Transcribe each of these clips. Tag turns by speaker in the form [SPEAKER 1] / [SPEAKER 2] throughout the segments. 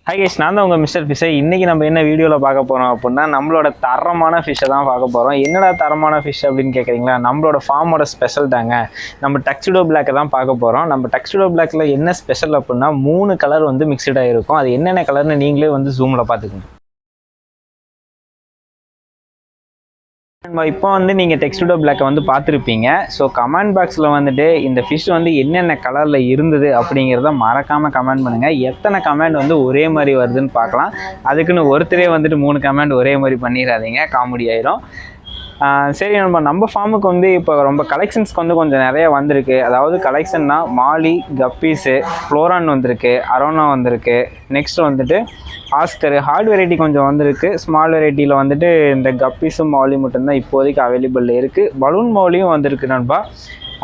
[SPEAKER 1] Hi guys, நான் தான் உங்கள் மிஸ்டர் ஃபிஷ்ஷை. இன்றைக்கி நம்ம என்ன வீடியோவில் பார்க்க போகிறோம் அப்படின்னா, நம்மளோட தரமான ஃபிஷ்ஷை தான் பார்க்க போகிறோம். என்னடா தரமான ஃபிஷ் அப்படின்னு கேட்குறீங்களா? நம்மளோட ஃபார்மோட ஸ்பெஷல் தாங்க. நம்ம டக்ஸிடோ பிளாக்கை தான் பார்க்க போகிறோம். நம்ம டக்ஸிடோ பிளாக்கில் என்ன ஸ்பெஷல் அப்படின்னா 3 கலர் வந்து மிக்சடாக இருக்கும். அது என்னென்ன கலர்னு நீங்களே வந்து ஜூமில் பார்த்துக்கோங்க. இப்போ வந்து நீங்கள் டக்ஸிடோ பிளாக்கை வந்து பார்த்துருப்பீங்க. ஸோ கமெண்ட் பாக்ஸில் வந்துட்டு இந்த ஃபிஷ் வந்து என்னென்ன கலரில் இருந்தது அப்படிங்கிறத மறக்காமல் கமெண்ட் பண்ணுங்கள். எத்தனை கமெண்ட் வந்து ஒரே மாதிரி வருதுன்னு பார்க்கலாம். அதுக்குன்னு ஒருத்தரே வந்துட்டு 3 கமெண்ட் ஒரே மாதிரி பண்ணிடாதீங்க, காமெடி ஆயிரும். சரி, நம்ம ஃபார்முக்கு வந்து இப்போ ரொம்ப கலெக்ஷன்ஸ்க்கு வந்து கொஞ்சம் நிறைய வந்திருக்கு. அதாவது கலெக்ஷன்னா மாலி, கப்பீஸு, ஃப்ளோரான் வந்திருக்கு, அரோனா வந்திருக்கு. நெக்ஸ்ட் வந்துட்டு ஆஸ்கர் ஹார்ட் வெரைட்டி கொஞ்சம் வந்திருக்கு. ஸ்மால் வெரைட்டியில் வந்துட்டு இந்த கப்பீஸும் மாலி மட்டும்தான் இப்போதைக்கு அவைலபிள் இருக்குது. பலூன் மௌலியும் வந்திருக்கு நண்பா.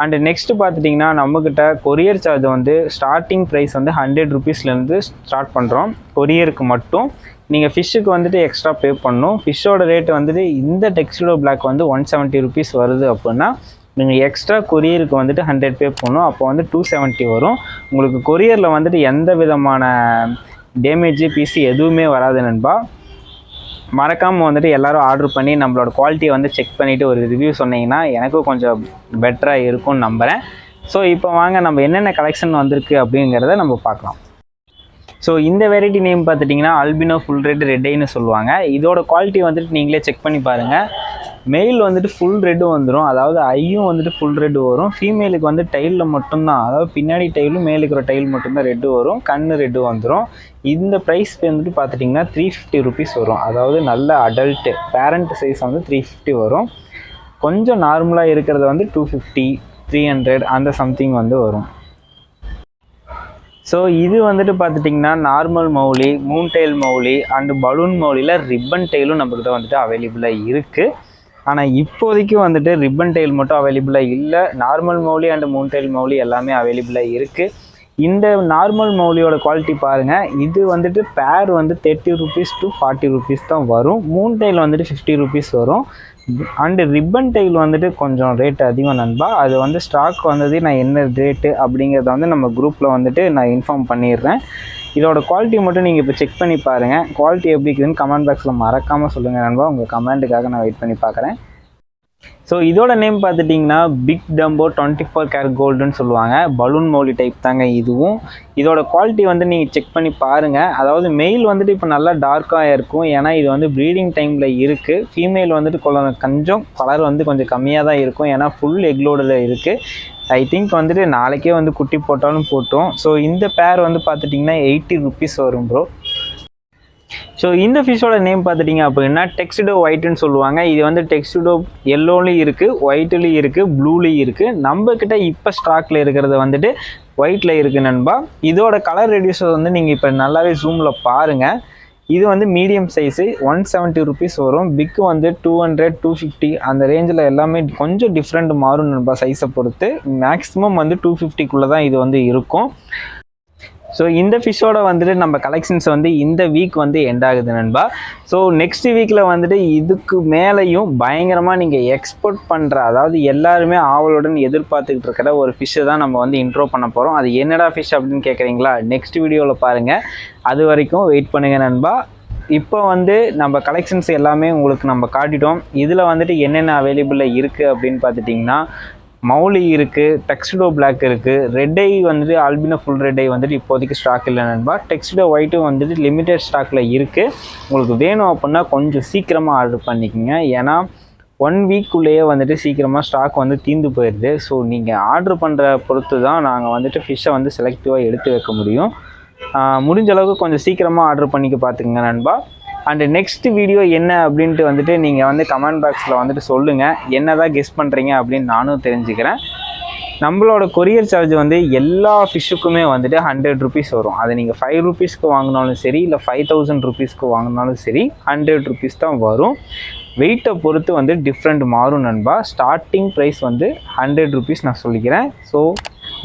[SPEAKER 1] அண்டு நெக்ஸ்ட்டு பார்த்துட்டிங்கன்னா நம்மக்கிட்ட கொரியர் சார்ஜ் வந்து ஸ்டார்டிங் ப்ரைஸ் வந்து 100 ருபீஸ்லேருந்து ஸ்டார்ட் பண்ணுறோம். கொரியருக்கு மட்டும். நீங்கள் ஃபிஷ்ஷுக்கு வந்துட்டு எக்ஸ்ட்ரா பே பண்ணணும். ஃபிஷ்ஷோட ரேட்டு வந்துட்டு இந்த டக்ஸிடோ பிளாக் வந்து 170 ருபீஸ் வருது அப்படின்னா நீங்கள் எக்ஸ்ட்ரா கொரியருக்கு வந்துட்டு 100 பே பண்ணணும். அப்போ வந்து 270 வரும். உங்களுக்கு கொரியரில் வந்துட்டு எந்த விதமான டேமேஜ் பிசி எதுவுமே வராது நண்பா. மறக்காமல் வந்துட்டு எல்லோரும் ஆர்டர் பண்ணி நம்மளோட குவாலிட்டியை வந்து செக் பண்ணிவிட்டு ஒரு ரிவ்யூ சொன்னீங்கன்னா எனக்கும் கொஞ்சம் பெட்டராக இருக்கும்னு நம்புகிறேன். ஸோ இப்போ வாங்க நம்ம என்னென்ன கலெக்ஷன் வந்திருக்கு அப்படிங்கிறத நம்ம பார்க்கலாம். ஸோ இந்த வெரைட்டி நேம் பார்த்துட்டிங்கன்னா அல்பினோ ஃபுல் ரெட் ஐன்னு சொல்லுவாங்க. இதோட குவாலிட்டி வந்துட்டு நீங்களே செக் பண்ணி பாருங்கள். மெயில் வந்துட்டு ஃபுல் ரெட்டு வந்துடும். அதாவது ஐயும் வந்துட்டு ஃபுல் ரெட்டு வரும். ஃபீமேலுக்கு வந்து டைலில் மட்டும்தான், அதாவது பின்னாடி டைலும் மேலுக்கு ஒரு டைல் மட்டும்தான் ரெட்டு வரும். கண்ணு ரெட்டு வந்துடும். இந்த ப்ரைஸ் வந்துட்டு பார்த்துட்டிங்கன்னா 350 ருபீஸ் வரும். அதாவது நல்ல அடல்ட்டு பேரண்ட் சைஸ் வந்து 350 வரும். கொஞ்சம் நார்மலாக இருக்கிறது வந்து 250, 300 அந்த சம்திங் வந்து வரும். ஸோ இது வந்துட்டு பார்த்துட்டிங்கன்னா நார்மல் மௌலி, மூன் டெயில் மௌலி அண்டு பலூன் மௌலியில் ரிப்பன் டெயிலும் நம்மக்கிட்ட வந்துட்டு அவைலபிளாக இருக்குது. ஆனால் இப்போதைக்கு வந்துட்டு ரிப்பன் டெயில் மட்டும் அவைலபிளாக இல்லை. Normal Mouli and Moon tail Mouli எல்லாமே அவைலபிளாக இருக்குது. இந்த நார்மல் மௌலியோட குவாலிட்டி பாருங்கள். இது வந்துட்டு பேர் வந்து 30 ருபீஸ் to 40 ருபீஸ் தான் வரும். மூன் டெயில் வந்துட்டு 50 ருபீஸ் வரும். அண்டு ரிப்பன் டெயில் வந்துட்டு கொஞ்சம் ரேட்டு அதிகம் நண்பா. அது வந்து ஸ்டாக் வந்தது நான் என்ன ரேட்டு அப்படிங்கிறத வந்து நம்ம குரூப்பில் வந்துட்டு நான் இன்ஃபார்ம் பண்ணிடுறேன். இதோட குவாலிட்டி மட்டும் நீங்கள் இப்போ செக் பண்ணி பாருங்கள். குவாலிட்டி எப்படி இருக்குதுன்னு கமெண்ட் பாக்ஸில் மறக்காமல் சொல்லுங்கள் நண்பா. உங்கள் கமெண்ட்டுக்காக நான் வெயிட் பண்ணி பார்க்குறேன். ஸோ இதோட நேம் பார்த்துட்டிங்கன்னா பிக் டம்போ 24 கேரட் கோல்டுன்னு சொல்லுவாங்க. பலூன் மௌலி டைப் தாங்க இதுவும். இதோட குவாலிட்டி வந்து நீங்கள் செக் பண்ணி பாருங்கள். அதாவது மெயில் வந்துட்டு இப்போ நல்லா டார்க்காக இருக்கும், ஏன்னா இது வந்து ப்ரீடிங் டைமில் இருக்குது. ஃபீமேல் வந்துட்டு கொஞ்சம் கலர் வந்து கொஞ்சம் கம்மியாக தான் இருக்கும், ஏன்னா ஃபுல் எக்லோடில் இருக்குது. ஐ திங்க் வந்துட்டு நாளைக்கே வந்து குட்டி போட்டாலும் போட்டோம். ஸோ இந்த பேர் வந்து பார்த்துட்டிங்கன்னா 80 ருபீஸ் வரும் ப்ரோ. ஸோ இந்த ஃபிஷ்ஷோட நேம் பார்த்துட்டிங்க அப்படின்னா டக்ஸிடோ ஒயிட்டுன்னு சொல்லுவாங்க. இது வந்து டக்ஸிடோ எல்லோலையும் இருக்குது, ஒயிட்லேயும் இருக்குது, ப்ளூலேயும் இருக்குது. நம்மக்கிட்ட இப்போ ஸ்டாக்கில் இருக்கிறது வந்துட்டு ஒயிட்டில் இருக்குது நண்பா. இதோட கலர் ரெடியூஸர் வந்து நீங்கள் இப்போ நல்லாவே ஜூமில் பாருங்கள். இது வந்து மீடியம் சைஸு 170 ருபீஸ் வரும். பிக்கு வந்து 200, 250 அந்த ரேஞ்சில் எல்லாமே கொஞ்சம் டிஃப்ரெண்ட் மாறும் நண்பா சைஸை பொறுத்து. மேக்ஸிமம் வந்து 250க்குள்ளே தான் இது வந்து இருக்கும். ஸோ இந்த ஃபிஷ்ஷோட வந்துட்டு நம்ம கலெக்ஷன்ஸ் வந்து இந்த வீக் வந்து எண்ட் ஆகுது நண்பா. ஸோ நெக்ஸ்ட் வீக்கில் வந்துட்டு இதுக்கு மேலேயும் பயங்கரமாக நீங்கள் எக்ஸ்போர்ட் பண்ணுற, அதாவது எல்லாருமே ஆவலுடன் எதிர்பார்த்துக்கிட்டு இருக்கிற ஒரு ஃபிஷ்ஷை தான் நம்ம வந்து இன்ட்ரோ பண்ண போகிறோம். அது என்னடா ஃபிஷ் அப்படின்னு கேட்குறீங்களா? நெக்ஸ்ட் வீடியோவில் பாருங்கள். அது வரைக்கும் வெயிட் பண்ணுங்கள் நண்பா. இப்போ வந்து நம்ம கலெக்ஷன்ஸ் எல்லாமே உங்களுக்கு நம்ம காட்டிட்டோம். இதில் வந்துட்டு என்னென்ன அவைலபிளில் இருக்குது அப்படின்னு பார்த்துட்டிங்கன்னா மௌலி இருக்குது, டக்ஸிடோ பிளாக் இருக்குது, ரெட் ஐ வந்துட்டு ஆல்பினோ ஃபுல் ரெட் ஐ வந்துட்டு இப்போதைக்கு ஸ்டாக் இல்லை நண்பா. டக்ஸிடோ ஒயிட்டும் வந்துட்டு லிமிடெட் ஸ்டாக்கில் இருக்குது. உங்களுக்கு வேணும் அப்படின்னா கொஞ்சம் சீக்கிரமாக ஆர்டர் பண்ணிக்கோங்க, ஏன்னா 1 வீக்குள்ளேயே வந்துட்டு சீக்கிரமாக ஸ்டாக் வந்து தீர்ந்து போயிடுது. ஸோ நீங்கள் ஆர்டர் பண்ணுற பொறுத்து தான் நாங்கள் வந்துட்டு ஃபிஷ்ஷை வந்து செலக்டிவாக எடுத்து வைக்க முடியும். முடிஞ்ச அளவுக்கு கொஞ்சம் சீக்கிரமாக ஆர்டர் பண்ணிக்க பார்த்துக்குங்க நண்பா. அண்டு நெக்ஸ்ட் வீடியோ என்ன அப்படின்ட்டு வந்துட்டு நீங்கள் வந்து கமெண்ட் பாக்ஸில் வந்துட்டு சொல்லுங்கள். என்ன தான் கெஸ் பண்ணுறீங்க அப்படின்னு நானும் தெரிஞ்சுக்கிறேன். நம்மளோட கொரியர் சார்ஜ் வந்து எல்லா ஃபிஷ்ஷுக்குமே வந்துட்டு 100 ருபீஸ் வரும். அதை நீங்கள் 5 ருபீஸ்க்கு வாங்கினாலும் சரி, இல்லை 5000 ருபீஸ்க்கு வாங்கினாலும் சரி 100 ருபீஸ் தான் வரும். வெயிட்டை பொறுத்து வந்து டிஃப்ரெண்ட் மாறும் நண்பா. ஸ்டார்டிங் ப்ரைஸ் வந்து 100 ருபீஸ் நான் சொல்லிக்கிறேன். ஸோ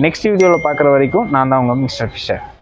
[SPEAKER 1] நெக்ஸ்ட் வீடியோவில் பார்க்குற வரைக்கும் நான் தான் உங்கள் மிஸ்டர் ஃபிஷர்.